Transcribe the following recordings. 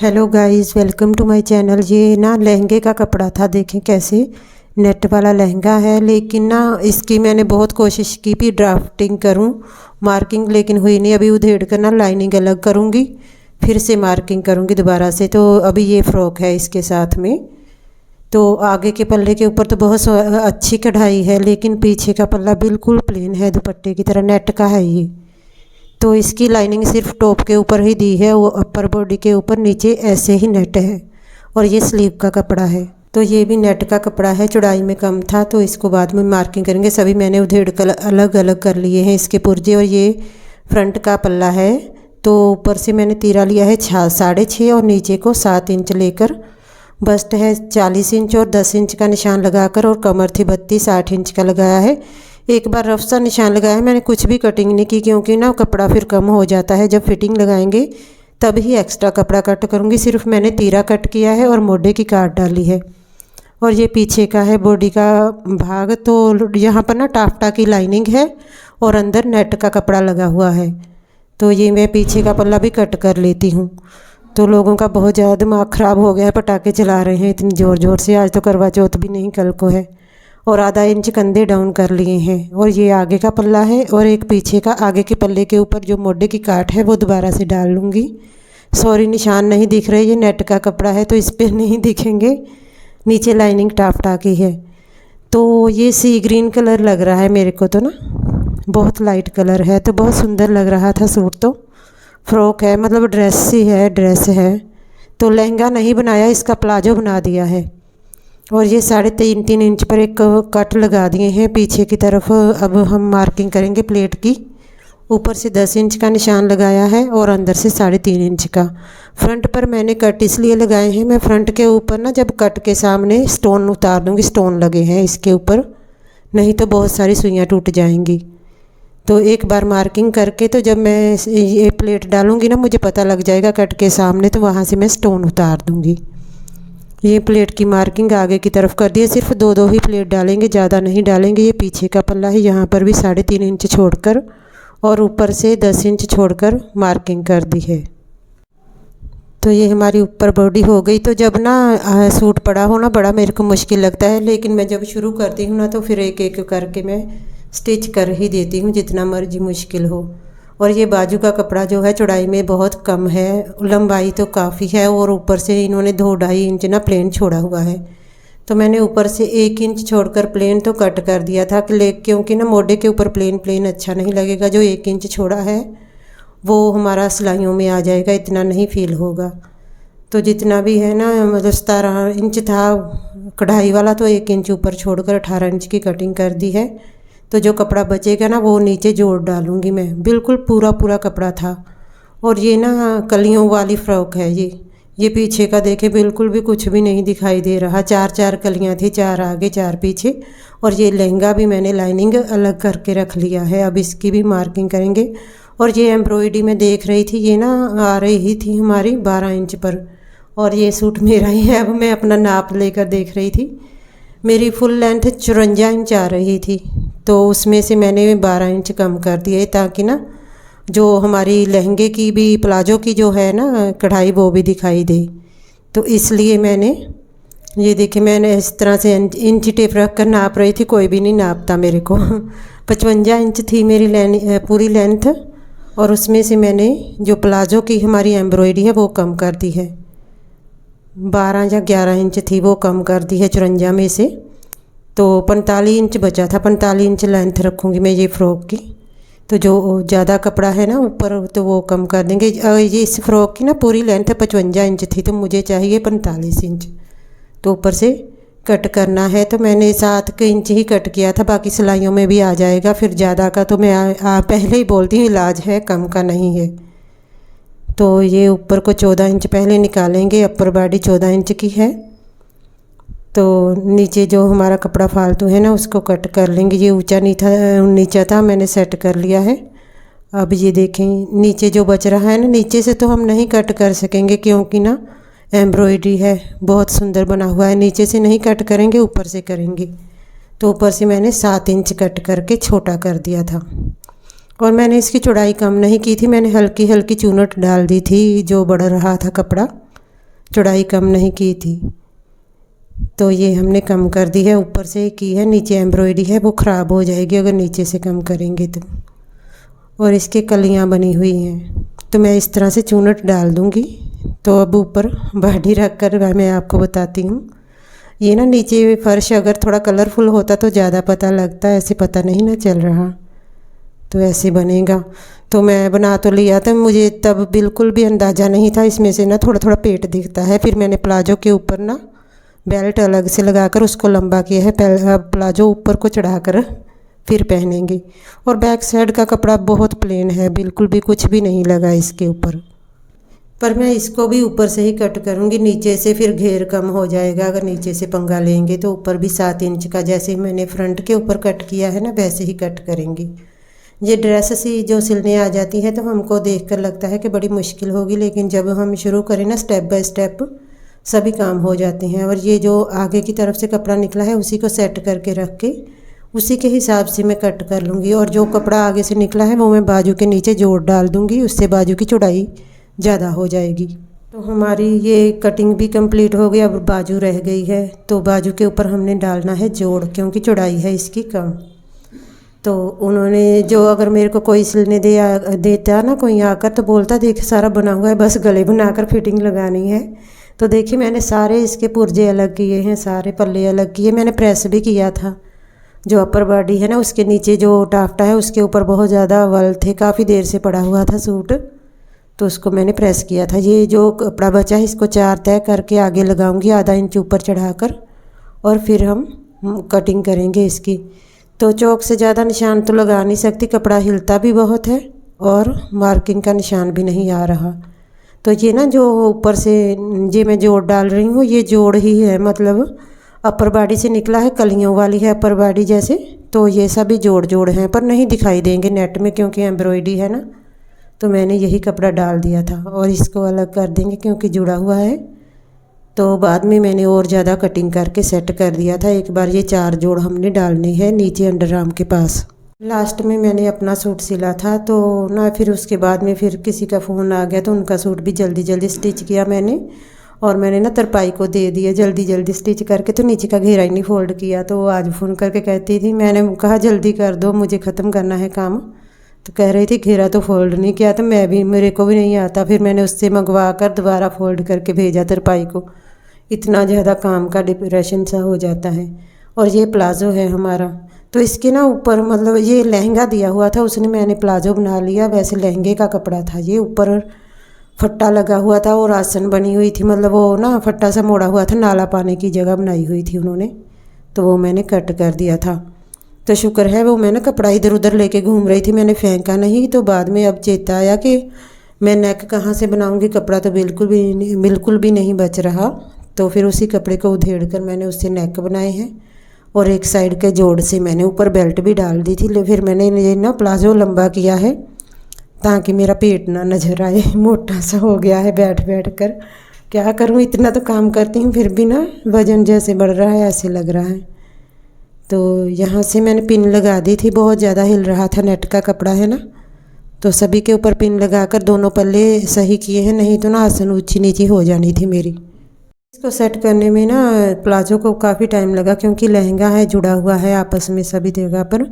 Hello guys, welcome to my channel. ये ना लहंगे का कपड़ा था, देखें कैसे नेट वाला लहंगा है। लेकिन ना इसकी मैंने बहुत कोशिश की भी ड्राफ्टिंग करूं, मार्किंग, लेकिन हुई नहीं। अभी उधेड़ कर ना लाइनिंग अलग करूंगी, फिर से मार्किंग करूंगी दोबारा से। तो अभी ये फ़्रॉक है इसके साथ में। तो आगे के पल्ले के ऊपर तो बहुत अच्छी कढ़ाई है, लेकिन पीछे का पल्ला बिल्कुल प्लेन है, दुपट्टे की तरह नेट का है ये। तो इसकी लाइनिंग सिर्फ टॉप के ऊपर ही दी है, वो अपर बॉडी के ऊपर नीचे ऐसे ही नेट है। और ये स्लीव का कपड़ा है, तो ये भी नेट का कपड़ा है, चौड़ाई में कम था। तो इसको बाद में मार्किंग करेंगे। सभी मैंने उधेड़ कर अलग अलग कर लिए हैं इसके पुर्जे। और ये फ्रंट का पल्ला है, तो ऊपर से मैंने तीरा लिया है 6.5 और नीचे को 7 इंच लेकर। बस्ट है 40 इंच और 10 इंच का निशान लगाकर, और कमर थी 32-8 इंच का लगाया है। एक बार रफ सा निशान लगाया है मैंने, कुछ भी कटिंग नहीं की, क्योंकि ना कपड़ा फिर कम हो जाता है। जब फिटिंग लगाएंगे तब ही एक्स्ट्रा कपड़ा कट करूँगी। सिर्फ मैंने तीरा कट किया है और मोढे की काट डाली है। और ये पीछे का है बॉडी का भाग। तो यहाँ पर ना टाफ्टा की लाइनिंग है और अंदर नेट का कपड़ा लगा हुआ है। तो ये मैं पीछे का पल्ला भी कट कर लेती हूँ। तो लोगों का बहुत ज़्यादा दिमाग ख़राब हो गया है, पटाखे चला रहे हैं इतनी ज़ोर ज़ोर से। आज तो करवा चौथ भी नहीं, कल को है। और आधा इंच कंधे डाउन कर लिए हैं। और ये आगे का पल्ला है, और एक पीछे का। आगे के पल्ले के ऊपर जो मोढे की काट है वो दोबारा से डाल लूँगी। सॉरी, निशान नहीं दिख रहे, ये नेट का कपड़ा है तो इस पर नहीं दिखेंगे। नीचे लाइनिंग टाफ्टा की है। तो ये सी ग्रीन कलर लग रहा है मेरे को, तो ना बहुत लाइट कलर है, तो बहुत सुंदर लग रहा था सूट। तो फ्रॉक है, मतलब ड्रेस सी है, ड्रेस है। तो लहंगा नहीं बनाया, इसका प्लाजो बना दिया है। और ये 3.5 इंच पर एक कट लगा दिए हैं पीछे की तरफ। अब हम मार्किंग करेंगे प्लेट की। ऊपर से 10 इंच का निशान लगाया है और अंदर से 3.5 इंच का। फ्रंट पर मैंने कट इसलिए लगाए हैं, मैं फ्रंट के ऊपर ना जब कट के सामने स्टोन उतार दूँगी, स्टोन लगे हैं इसके ऊपर, नहीं तो बहुत सारी सुइयाँ टूट जाएंगी। तो एक बार मार्किंग करके, तो जब मैं ये प्लेट डालूँगी ना, मुझे पता लग जाएगा कट के सामने, तो वहाँ से मैं स्टोन उतार दूँगी। ये प्लेट की मार्किंग आगे की तरफ कर दी है। सिर्फ 2-2 ही प्लेट डालेंगे, ज़्यादा नहीं डालेंगे। ये पीछे का पल्ला है, यहाँ पर भी 3.5 इंच छोड़कर और ऊपर से 10 इंच छोड़कर मार्किंग कर दी है। तो ये हमारी ऊपर बॉडी हो गई। तो जब ना सूट पड़ा हो ना, बड़ा मेरे को मुश्किल लगता है, लेकिन मैं जब शुरू करती हूँ ना, तो फिर एक एक करके मैं स्टिच कर ही देती हूँ, जितना मर्जी मुश्किल हो। और ये बाजू का कपड़ा जो है चौड़ाई में बहुत कम है, लंबाई तो काफ़ी है। और ऊपर से इन्होंने 2-2.5 इंच ना प्लेन छोड़ा हुआ है। तो मैंने ऊपर से 1 इंच छोड़कर प्लेन तो कट कर दिया था, क्योंकि ना मोढे के ऊपर प्लेन अच्छा नहीं लगेगा। जो 1 इंच छोड़ा है वो हमारा सिलाइयों में आ जाएगा, इतना नहीं फील होगा। तो जितना भी है ना, मतलब 17 इंच था कढ़ाई वाला, तो 1 इंच ऊपर छोड़कर 18 इंच की कटिंग कर दी है। तो जो कपड़ा बचेगा ना, वो नीचे जोड़ डालूँगी मैं। बिल्कुल पूरा कपड़ा था। और ये ना कलियों वाली फ़्रॉक है ये पीछे का देखे, बिल्कुल भी कुछ भी नहीं दिखाई दे रहा। 4-4 कलियाँ थी, 4 आगे 4 पीछे। और ये लहंगा भी मैंने लाइनिंग अलग करके रख लिया है। अब इसकी भी मार्किंग करेंगे। और ये एम्ब्रॉयडरी में देख रही थी, ये ना आ रही थी हमारी 12 इंच पर, और ये सूट मेरा ही है। अब मैं अपना नाप लेकर देख रही थी, मेरी फुल लेंथ 54 इंच आ रही थी, तो उसमें से मैंने 12 इंच कम कर दिए, ताकि ना जो हमारी लहंगे की भी, प्लाजो की जो है ना कढ़ाई, वो भी दिखाई दे। तो इसलिए मैंने ये देखिए, मैंने इस तरह से इंच टेप रख कर नाप रही थी, कोई भी नहीं नापता मेरे को। 55 इंच थी मेरी पूरी लेंथ, और उसमें से मैंने जो प्लाजो की हमारी एम्ब्रॉयडरी है वो कम कर दी है। 12 या 11 इंच थी, वो कम कर दी है 54 में से। तो 45 इंच बचा था, 45 इंच लेंथ रखूँगी मैं ये फ़्रॉक की। तो जो ज़्यादा कपड़ा है ना ऊपर, तो वो कम कर देंगे। ये इस फ़्रॉक की ना पूरी लेंथ 55 इंच थी, तो मुझे चाहिए 45 इंच। तो ऊपर से कट करना है, तो मैंने 7 इंच ही कट किया था, बाकी सिलाइयों में भी आ जाएगा। फिर ज़्यादा का तो मैं पहले ही बोलती हूँ, इलाज है, कम का नहीं है। तो ये ऊपर को 14 इंच पहले निकालेंगे, अपर बॉडी 14 इंच की है। तो नीचे जो हमारा कपड़ा फालतू है ना, उसको कट कर लेंगे। ये नीचा था, मैंने सेट कर लिया है। अब ये देखें, नीचे जो बच रहा है ना, नीचे से तो हम नहीं कट कर सकेंगे, क्योंकि ना एम्ब्रॉयडरी है, बहुत सुंदर बना हुआ है। नीचे से नहीं कट करेंगे, ऊपर से करेंगे। तो ऊपर से मैंने 7 इंच कट करके छोटा कर दिया था। और मैंने इसकी चौड़ाई कम नहीं की थी, मैंने हल्की हल्की चूनट डाल दी थी जो बढ़ रहा था कपड़ा, चौड़ाई कम नहीं की थी, तो ये हमने कम कर दी है। ऊपर से की है, नीचे एम्ब्रॉयडरी है, वो ख़राब हो जाएगी अगर नीचे से कम करेंगे तो। और इसके कलियां बनी हुई हैं, तो मैं इस तरह से चूनट डाल दूँगी। तो अब ऊपर बाडी रख कर मैं आपको बताती हूँ। ये ना नीचे फर्श अगर थोड़ा कलरफुल होता तो ज़्यादा पता लगता, ऐसे पता नहीं ना चल रहा। तो ऐसे बनेगा। तो मैं बना तो लिया था, मुझे तब बिल्कुल भी अंदाज़ा नहीं था, इसमें से ना थोड़ा थोड़ा पेट दिखता है। फिर मैंने प्लाजो के ऊपर ना बेल्ट अलग से लगाकर उसको लंबा किया है। प्लाजो ऊपर को चढ़ाकर फिर पहनेंगे। और बैक साइड का कपड़ा बहुत प्लेन है, बिल्कुल भी कुछ भी नहीं लगा इसके ऊपर। पर मैं इसको भी ऊपर से ही कट करूँगी, नीचे से फिर घेर कम हो जाएगा अगर नीचे से पंगा लेंगे। तो ऊपर भी 7 इंच का, जैसे मैंने फ्रंट के ऊपर कट किया है ना, वैसे ही कट करेंगे। ये ड्रेस सी जो सिलने आ जाती है तो हमको देखकर लगता है कि बड़ी मुश्किल होगी, लेकिन जब हम शुरू करें ना स्टेप बाय स्टेप सभी काम हो जाते हैं। और ये जो आगे की तरफ से कपड़ा निकला है उसी को सेट करके रख के उसी के हिसाब से मैं कट कर लूँगी। और जो कपड़ा आगे से निकला है वो मैं बाजू के नीचे जोड़ डाल दूँगी, उससे बाजू की चौड़ाई ज़्यादा हो जाएगी। तो हमारी ये कटिंग भी कंप्लीट हो गई, अब बाजू रह गई है। तो बाजू के ऊपर हमने डालना है जोड़, क्योंकि चौड़ाई है इसकी कम। तो उन्होंने जो अगर मेरे को कोई सिलने देता ना कोई आकर, तो बोलता देख सारा बना हुआ है, बस गले बनाकर फिटिंग लगानी है। तो देखिए मैंने सारे इसके पुर्जे अलग किए हैं, सारे पल्ले अलग किए। मैंने प्रेस भी किया था। जो अपर बॉडी है ना उसके नीचे जो टाफ्टा है उसके ऊपर बहुत ज़्यादा वल थे, काफ़ी देर से पड़ा हुआ था सूट, तो उसको मैंने प्रेस किया था। ये जो कपड़ा बचा है इसको 4 तय करके आगे लगाऊंगी, आधा इंच ऊपर चढ़ाकर, और फिर हम कटिंग करेंगे इसकी। तो चौक से ज़्यादा निशान तो लगा नहीं सकती, कपड़ा हिलता भी बहुत है और मार्किंग का निशान भी नहीं आ रहा। तो ये ना जो ऊपर से ये मैं जोड़ डाल रही हूँ, ये जोड़ ही है, मतलब अपर बॉडी से निकला है, कलियों वाली है अपर बॉडी जैसे। तो ये सभी जोड़ हैं, पर नहीं दिखाई देंगे नेट में क्योंकि एम्ब्रॉयडरी है ना। तो मैंने यही कपड़ा डाल दिया था और इसको अलग कर देंगे क्योंकि जुड़ा हुआ है। तो बाद में मैंने और ज़्यादा कटिंग करके सेट कर दिया था। एक बार ये 4 जोड़ हमने डालने हैं नीचे अंडर आर्म के पास। लास्ट में मैंने अपना सूट सिला था, तो ना फिर उसके बाद में फिर किसी का फ़ोन आ गया, तो उनका सूट भी जल्दी जल्दी स्टिच किया मैंने। और मैंने ना तरपाई को दे दिया जल्दी जल्दी स्टिच करके, तो नीचे का घेरा ही नहीं फोल्ड किया। तो वो आज फ़ोन करके कहती थी, मैंने कहा जल्दी कर दो मुझे ख़त्म करना है काम। तो कह रही थी घेरा तो फोल्ड नहीं किया, तो मेरे को भी नहीं आता। फिर मैंने उससे मंगवा कर दोबारा फोल्ड करके भेजा तरपाई को। इतना ज़्यादा काम का डिप्रेशन सा हो जाता है। और ये प्लाज़ो है हमारा, तो इसके ना ऊपर मतलब ये लहंगा दिया हुआ था उसने, मैंने प्लाज़ो बना लिया। वैसे लहंगे का कपड़ा था ये, ऊपर फट्टा लगा हुआ था और आसन बनी हुई थी, मतलब वो ना फट्टा सा मोड़ा हुआ था, नाला पाने की जगह बनाई हुई थी उन्होंने, तो वो मैंने कट कर दिया था। तो शुक्र है वो मैं ना कपड़ा इधर उधर लेके घूम रही थी, मैंने फेंका नहीं। तो बाद में अब चेता आया कि मैं नेक कहाँ से बनाऊंगी, कपड़ा तो बिल्कुल भी नहीं बच रहा। तो फिर उसी कपड़े को उधेड़ कर मैंने उससे नेक बनाए हैं और एक साइड के जोड़ से मैंने ऊपर बेल्ट भी डाल दी थी। फिर मैंने ये ना प्लाजो लंबा किया है ताकि मेरा पेट ना नज़र आए, मोटा सा हो गया है बैठ बैठ कर। क्या करूँ, इतना तो काम करती हूँ फिर भी ना वज़न जैसे बढ़ रहा है ऐसे लग रहा है। तो यहाँ से मैंने पिन लगा दी थी, बहुत ज़्यादा हिल रहा था, नेट का कपड़ा है ना, तो सभी के ऊपर पिन लगाकर दोनों पल्ले सही किए हैं, नहीं तो ना आसन ऊंची नीची हो जानी थी मेरी। इसको सेट करने में ना प्लाजो को काफ़ी टाइम लगा क्योंकि लहंगा है जुड़ा हुआ है आपस में सभी जगह पर,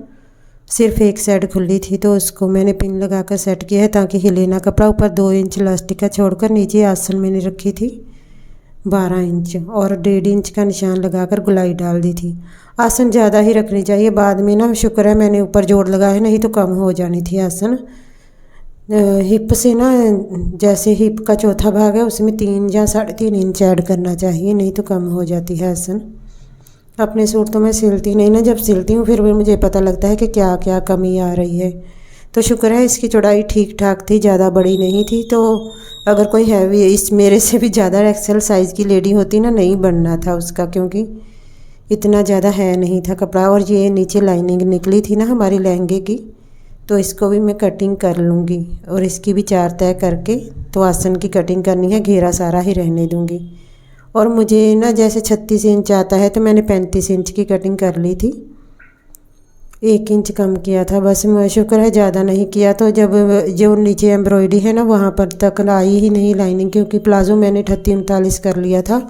सिर्फ एक साइड खुली थी। तो उसको मैंने पिन लगाकर सेट किया है ताकि हिले ना कपड़ा। ऊपर 2 इंच इलास्टिक का छोड़कर नीचे आसन मैंने रखी थी 12 इंच और 1.5 इंच का निशान लगाकर गुलाई डाल दी थी। आसन ज़्यादा ही रखनी चाहिए, बाद में ना शुक्र है मैंने ऊपर जोड़ लगाया, नहीं तो कम हो जानी थी आसन। हिप से ना जैसे हिप का चौथा भाग है उसमें 3 या 3.5 इंच ऐड करना चाहिए, नहीं तो कम हो जाती है आसन। अपने सूट तो मैं सिलती नहीं ना, जब सिलती हूँ फिर भी मुझे पता लगता है कि क्या क्या कमी आ रही है। तो शुक्र है इसकी चौड़ाई ठीक ठाक थी, ज़्यादा बड़ी नहीं थी। तो अगर कोई हैवी इस मेरे से भी ज़्यादा एक्सेल साइज़ की लेडी होती ना, नहीं बनना था उसका, क्योंकि इतना ज़्यादा है नहीं था कपड़ा। और ये नीचे लाइनिंग निकली थी ना हमारी लहंगे की, तो इसको भी मैं कटिंग कर लूँगी और इसकी भी 4 तय करके तो आसन की कटिंग करनी है, घेरा सारा ही रहने दूँगी। और मुझे ना जैसे 36 इंच आता है तो मैंने 35 इंच की कटिंग कर ली थी। 1 इंच कम किया था बस, मैं शुक्र है ज़्यादा नहीं किया। तो जब जो नीचे एम्ब्रॉयडरी है ना वहाँ पर तक आई ही नहीं लाइनिंग, क्योंकि प्लाज़ो मैंने 38-39 कर लिया था।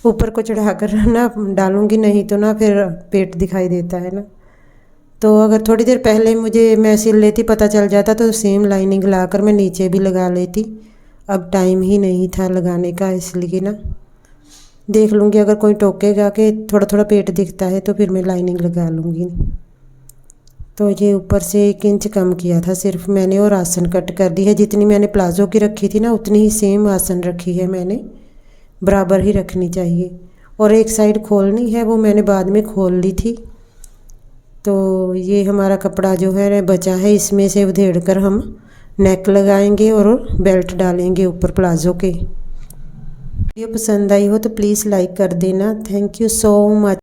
ऊपर को चढ़ा कर ना डालूँगी, नहीं तो ना फिर पेट दिखाई देता है ना। तो अगर थोड़ी देर पहले मुझे मैं सिल लेती, पता चल जाता, तो सेम लाइनिंग लाकर मैं नीचे भी लगा लेती। अब टाइम ही नहीं था लगाने का, इसलिए ना देख लूँगी। अगर कोई टोकेगा कि थोड़ा थोड़ा पेट दिखता है तो फिर मैं लाइनिंग लगा लूँगी। तो ये ऊपर से 1 इंच कम किया था सिर्फ मैंने, और आसन कट कर दी है। जितनी मैंने प्लाज़ो की रखी थी ना उतनी ही सेम आसन रखी है मैंने, बराबर ही रखनी चाहिए। और एक साइड खोलनी है, वो मैंने बाद में खोल ली थी। तो ये हमारा कपड़ा जो है बचा है, इसमें से उधेड़ कर हम नेक लगाएंगे और बेल्ट डालेंगे ऊपर प्लाज़ो के। वीडियो पसंद आई हो तो प्लीज़ लाइक कर देना। Thank you so much.